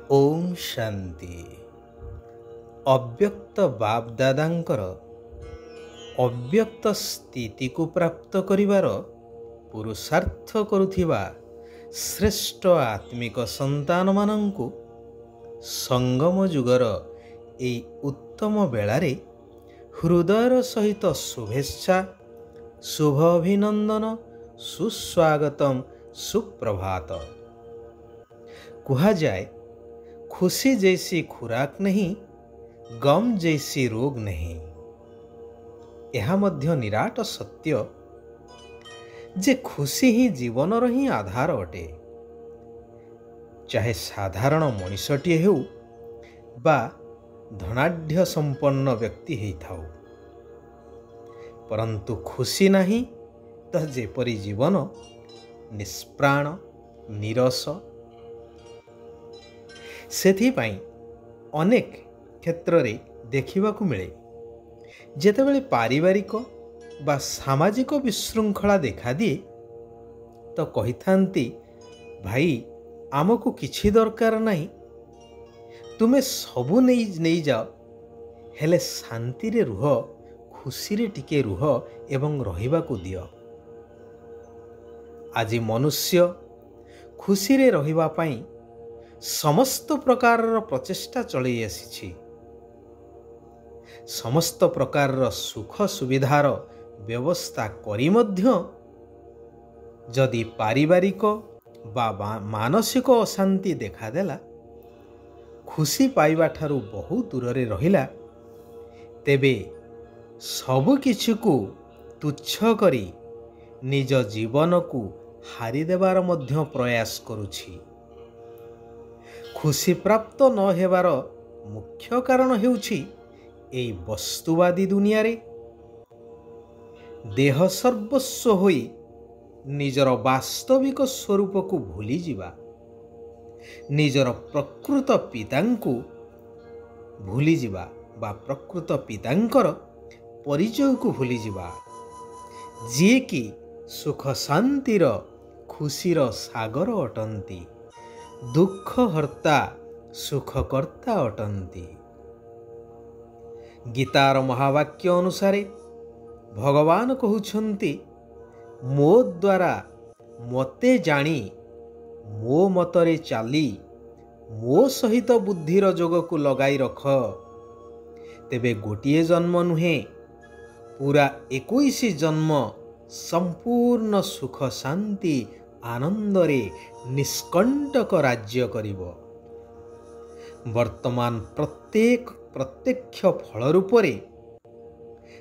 ओम शांति। अव्यक्त बापदादांकर अव्यक्त स्थिति को प्राप्त करिवार पुरुषार्थ करुथिबा श्रेष्ठ आत्मिक संतान मानंकु संगम जुगर एई उत्तम बेलारे हृदयर सहित शुभेच्छा, शुभ अभिनंदन, सुस्वागतम, सुप्रभात। कहा जाए, खुशी जैसी खुराक नहीं, गम जैसी रोग नहीं। यह मध्य निराट सत्य जे खुशी ही जीवनर ही आधार अटे। चाहे साधारण मनुष्यटीए हेउ बा धनाढ्य संपन्न व्यक्ति हेइथाउ, परंतु खुशी नहीं तो जेपरी जीवन निष्प्राण निरस। सेथिपाई अनेक क्षेत्र रे देखिबाकु मिले, जेतेबेले पारिवारिक बा सामाजिक विशृंखला देखा दिए तो कहिथांती, भाई आमको किछि दरकार नहीं, तुमे सबु नहीं जाओ, हेले शांति रे रुह, खुशी रे टिके रुह एवं रहिबाकु दियो। आज मनुष्य खुशी रे रहिबा पाई समस्त प्रकार प्रचेष्टा चलई आसी। समस्त प्रकार सुख सुविधार व्यवस्था करी मध्य जदि पारिवारिक बा मानसिक अशांति देखादेला, खुशी पाइबा ठारू बहु दूर रे रहिला, तेबे सबु किछि को तुच्छ करी निज जीवन को हारी देवार मध्य प्रयास करुछि। खुशी प्राप्त न हेबार मुख्य कारण हेउछि एई वस्तुवादी दुनिया रे देह सर्वस्व होई निजर वास्तविक स्वरूप को भूली जिबा, निजर प्रकृत पितांकु भूली जिबा बा प्रकृत पितांकर परिचय को भूली जिबा, जे कि सुख शांतिर खुशीर सागर अटंती, दुख हर्ता सुख कर्ता अटंती। गीतार महावाक्य अनुसारे भगवान कहउछंती, मो द्वारा मते जानी मो मतरे चाली मो सहित बुद्धिर जोग को लगाई रख, तेबे गोटिए जन्म नुहे पूरा 21 जन्म संपूर्ण सुख शांति आनंद रे निष्कंटक राज्य करिबो। वर्तमान प्रत्यक्ष फल रूप रे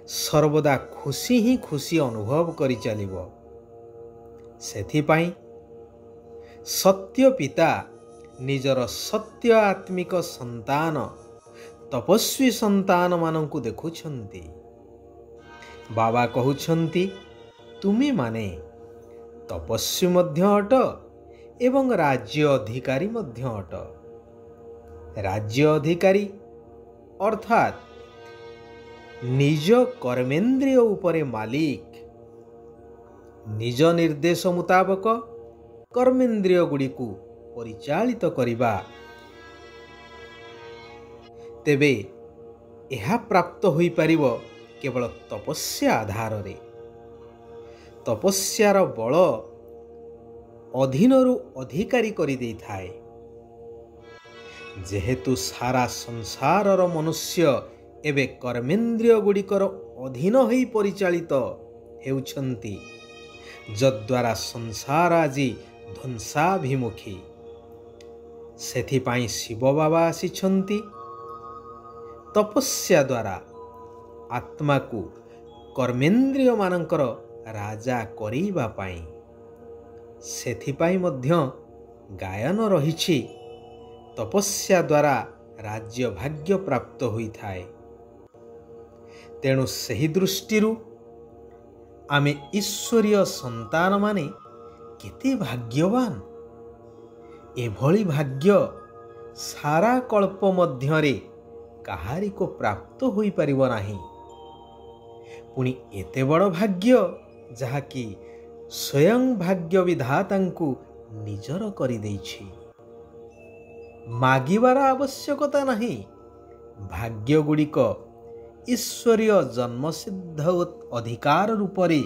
सर्वदा खुशी ही खुशी अनुभव करि चलिबो। सेथिपाई सत्य पिता निजर सत्य आत्मिक संतान तपस्वी संतान मानंकु देखुछंती। बाबा कहउछंती, तुमी माने तपस्वी मध्य अट एवं राज्य अधिकारी मध्य अट। राज्य अधिकारी अर्थात निज कर्मेंद्रिय उपरे मालिक, निज निर्देश मुताबक कर्मेंद्रिय गुड़ी को परिचालित करिबा। तेबे यह प्राप्त होई परिबो केवल तपस्या आधार रे। तपस्यार बल अधीनरु अधिकारी करि देई थाए। जेहेतु सारा संसारर मनुष्य एबे कर्मेंद्रिय गुड़िकर अधीन होई परिचालित हेउछंती, जद्वारा संसार आजी ध्वंसाभिमुखी। सेथिपाई शिव बाबा आसिछंती, तपस्या द्वारा आत्मा को कर्मेंद्रिय मानकर राजा करिबा पाई। सेथिपाई मध्य गायन रहिछि, तपस्या द्वारा राज्य भाग्य प्राप्त होई थाए। तेणु सही दृष्टिरु आमे ईश्वरीय संतान माने केते भाग्यवान। एभली भाग्य सारा कल्प मध्यरे काहारी को प्राप्त होई परिबो नाही। पुणी एते बड़ भाग्य जहाँकि स्वयं भाग्य विधाता को निजर करि देछि। ମାଗିବାର ଆବଶ୍ୟକତା ନାହିଁ। ଭାଗ୍ୟଗୁଡ଼ିକ ଈଶ୍ୱରୀୟ ଜନ୍ମସିଦ୍ଧ ଅଧିକାର ରୂପରେ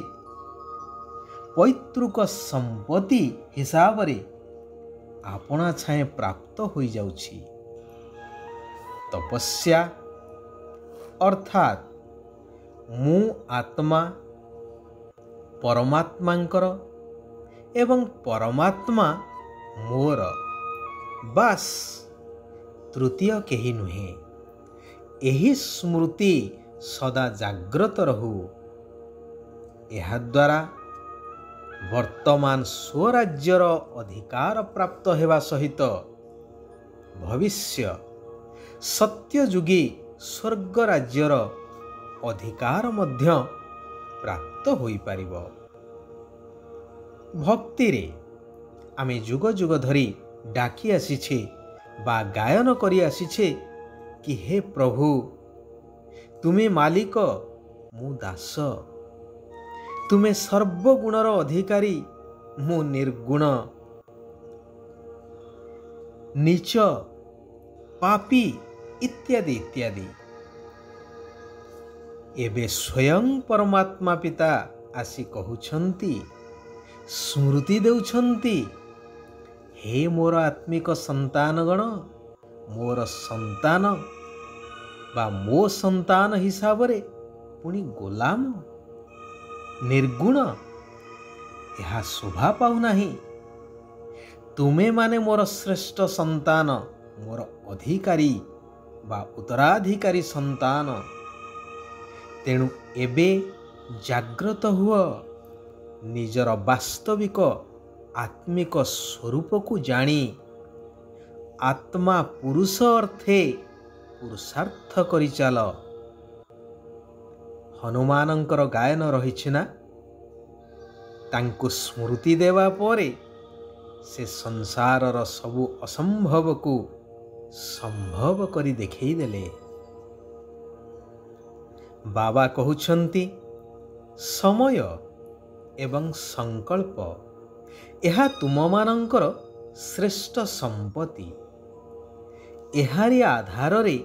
ପୈତୃକ ସମ୍ପତ୍ତି ହିସାବରେ ଆପଣା ଛାଏଁ ପ୍ରାପ୍ତ ହୋଇଯାଉଛି। ତପସ୍ୟା ଅର୍ଥାତ୍ ମୁଁ ଆତ୍ମା ପରମାତ୍ମାଙ୍କର ଏବଂ ପରମାତ୍ମା ମୋର, ବାସ୍ ତୃତୀୟ କେହି ନୁହେଁ। ଏହି ସ୍ମୃତି ସଦା ଜାଗ୍ରତ ରହୁ। ଏହାଦ୍ୱାରା ବର୍ତ୍ତମାନ ସ୍ୱରାଜ୍ୟର ଅଧିକାର ପ୍ରାପ୍ତ ହେବା ସହିତ ଭବିଷ୍ୟ ସତ୍ୟଯୁଗୀ ସ୍ୱର୍ଗ ରାଜ୍ୟର ଅଧିକାର ମଧ୍ୟ ପ୍ରାପ୍ତ ହୋଇପାରିବ। ଭକ୍ତିରେ ଆମେ ଯୁଗ ଯୁଗ ଧରି ଡାକି ଆସିଛେ ବା ଗାୟନ କରି ଆସିଛେ କି ହେ ପ୍ରଭୁ, ତୁମେ ମାଲିକ, ମୁଁ ଦାସ। ତୁମେ ସର୍ବଗୁଣର ଅଧିକାରୀ, ମୁଁ ନିର୍ଗୁଣ, ନୀଚ, ପାପୀ ଇତ୍ୟାଦି ଇତ୍ୟାଦି। ଏବେ ସ୍ୱୟଂ ପରମାତ୍ମା ପିତା ଆସି କହୁଛନ୍ତି, ସ୍ମୃତି ଦେଉଛନ୍ତି, ହେ ମୋର ଆତ୍ମିକ ସନ୍ତାନଗଣ, ମୋର ସନ୍ତାନ ବା ମୋ ସନ୍ତାନ ହିସାବରେ ପୁଣି ଗୋଲାମ, ନିର୍ଗୁଣ, ଏହା ଶୋଭା ପାଉନାହିଁ। ତୁମେମାନେ ମୋର ଶ୍ରେଷ୍ଠ ସନ୍ତାନ, ମୋର ଅଧିକାରୀ ବା ଉତ୍ତରାଧିକାରୀ ସନ୍ତାନ। ତେଣୁ ଏବେ ଜାଗ୍ରତ ହୁଅ, ନିଜର ବାସ୍ତବିକ ଆତ୍ମିକ ସ୍ୱରୂପକୁ ଜାଣି ଆତ୍ମା ପୁରୁଷ ଅର୍ଥେ ପୁରୁଷାର୍ଥ କରିଚାଲ। ହନୁମାନଙ୍କର ଗାୟନ ରହିଛି ନା, ତାଙ୍କୁ ସ୍ମୃତି ଦେବା ପରେ ସେ ସଂସାରର ସବୁ ଅସମ୍ଭବକୁ ସମ୍ଭବ କରି ଦେଖେଇଦେଲେ। ବାବା କହୁଛନ୍ତି, ସମୟ ଏବଂ ସଂକଳ୍ପ ଏହା ତୁମମାନଙ୍କର ଶ୍ରେଷ୍ଠ ସମ୍ପତ୍ତି। ଏହାରି ଆଧାରରେ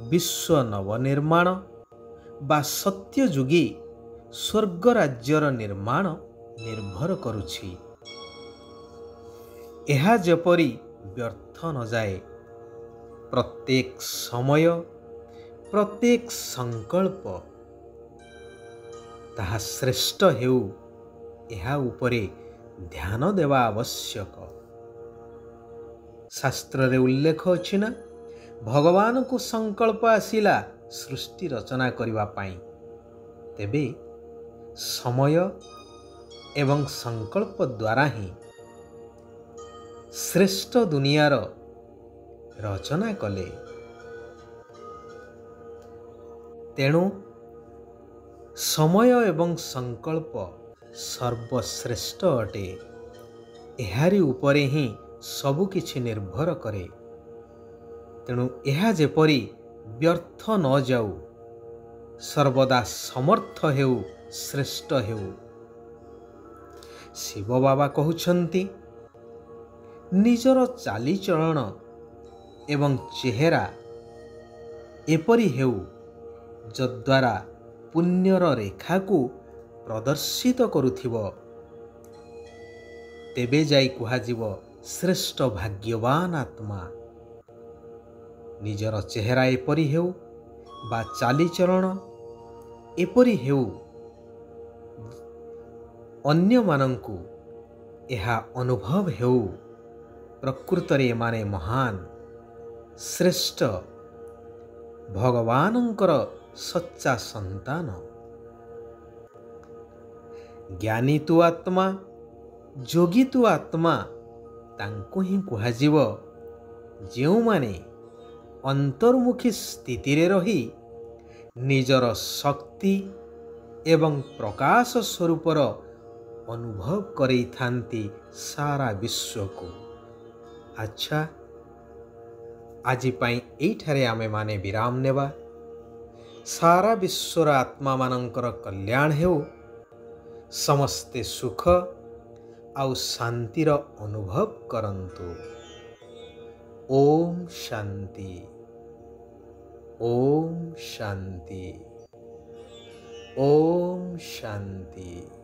ବିଶ୍ୱ ନବନିର୍ମାଣ ବା ସତ୍ୟଯୁଗୀ ସ୍ୱର୍ଗ ରାଜ୍ୟର ନିର୍ମାଣ ନିର୍ଭର କରୁଛି। ଏହା ଯେପରି ବ୍ୟର୍ଥ ନଯାଏ, ପ୍ରତ୍ୟେକ ସମୟ, ପ୍ରତ୍ୟେକ ସଂକଳ୍ପ ତାହା ଶ୍ରେଷ୍ଠ ହେଉ, ଏହା ଉପରେ ଧ୍ୟାନ ଦେବା ଆବଶ୍ୟକ। ଶାସ୍ତ୍ରରେ ଉଲ୍ଲେଖ ଅଛି ନା, ଭଗବାନଙ୍କୁ ସଂକଳ୍ପ ଆସିଲା ସୃଷ୍ଟି ରଚନା କରିବା ପାଇଁ, ତେବେ ସମୟ ଏବଂ ସଂକଳ୍ପ ଦ୍ୱାରା ହିଁ ଶ୍ରେଷ୍ଠ ଦୁନିଆର ରଚନା କଲେ। ତେଣୁ ସମୟ ଏବଂ ସଂକଳ୍ପ ସର୍ବଶ୍ରେଷ୍ଠ ଅଟେ। ଏହାରି ଉପରେ ହିଁ ସବୁକିଛି ନିର୍ଭର କରେ। ତେଣୁ ଏହା ଯେପରି ବ୍ୟର୍ଥ ନ ଯାଉ, ସର୍ବଦା ସମର୍ଥ ହେଉ, ଶ୍ରେଷ୍ଠ ହେଉ। ଶିବ ବାବା କହୁଛନ୍ତି, ନିଜର ଚାଲିଚଳନ ଏବଂ ଚେହେରା ଏପରି ହେଉ ଯଦ୍ୱାରା ପୁଣ୍ୟର ରେଖାକୁ ପ୍ରଦର୍ଶିତ କରୁଥିବ, ତେବେ ଯାଇ କୁହାଯିବ ଶ୍ରେଷ୍ଠ ଭାଗ୍ୟବାନ ଆତ୍ମା। ନିଜର ଚେହେରା ଏପରି ହେଉ ବା ଚାଲିଚଳନ ଏପରି ହେଉ, ଅନ୍ୟମାନଙ୍କୁ ଏହା ଅନୁଭବ ହେଉ, ପ୍ରକୃତରେ ଏମାନେ ମହାନ, ଶ୍ରେଷ୍ଠ, ଭଗବାନଙ୍କର ସଚ୍ଚା ସନ୍ତାନ। ଜ୍ଞାନୀ ତୁ ଆତ୍ମା, ଯୋଗୀ ତୁ ଆତ୍ମା, ତାଙ୍କୁ ହିଁ କୁହାଯିବ ଯେଉଁମାନେ ଅନ୍ତର୍ମୁଖୀ ସ୍ଥିତିରେ ରହି ନିଜର ଶକ୍ତି ଏବଂ ପ୍ରକାଶ ସ୍ୱରୂପର ଅନୁଭବ କରେଇଥାନ୍ତି ସାରା ବିଶ୍ୱକୁ। ଆଚ୍ଛା, ଆଜି ପାଇଁ ଏଇଠାରେ ଆମେମାନେ ବିରାମ ନେବା। ସାରା ବିଶ୍ୱର ଆତ୍ମାମାନଙ୍କର କଲ୍ୟାଣ ହେଉ, ସମସ୍ତେ ସୁଖ ଆଉ ଶାନ୍ତିର ଅନୁଭବ କରନ୍ତୁ। ओम शांति। ओम शांति। ओम शांति।